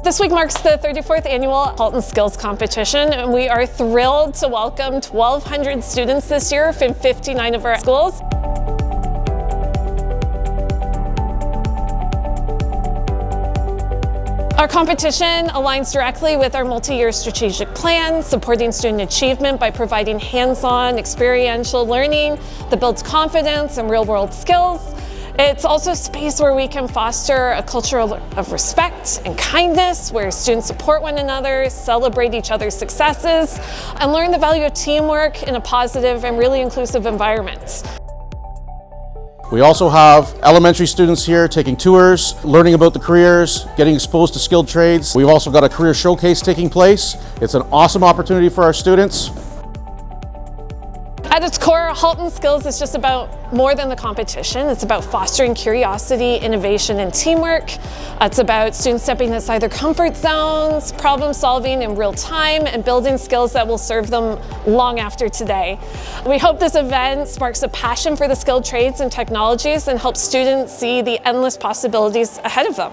This week marks the 34th Annual Halton Skills Competition, and we are thrilled to welcome 1,200 students this year from 59 of our schools. Our competition aligns directly with our multi-year strategic plan, supporting student achievement by providing hands-on, experiential learning that builds confidence and real-world skills. It's also a space where we can foster a culture of respect and kindness, where students support one another, celebrate each other's successes, and learn the value of teamwork in a positive and really inclusive environment. We also have elementary students here taking tours, learning about the careers, getting exposed to skilled trades. We've also got a career showcase taking place. It's an awesome opportunity for our students. At its core, Halton Skills is just about more than the competition. It's about fostering curiosity, innovation, and teamwork. It's about students stepping outside their comfort zones, problem solving in real time, and building skills that will serve them long after today. We hope this event sparks a passion for the skilled trades and technologies and helps students see the endless possibilities ahead of them.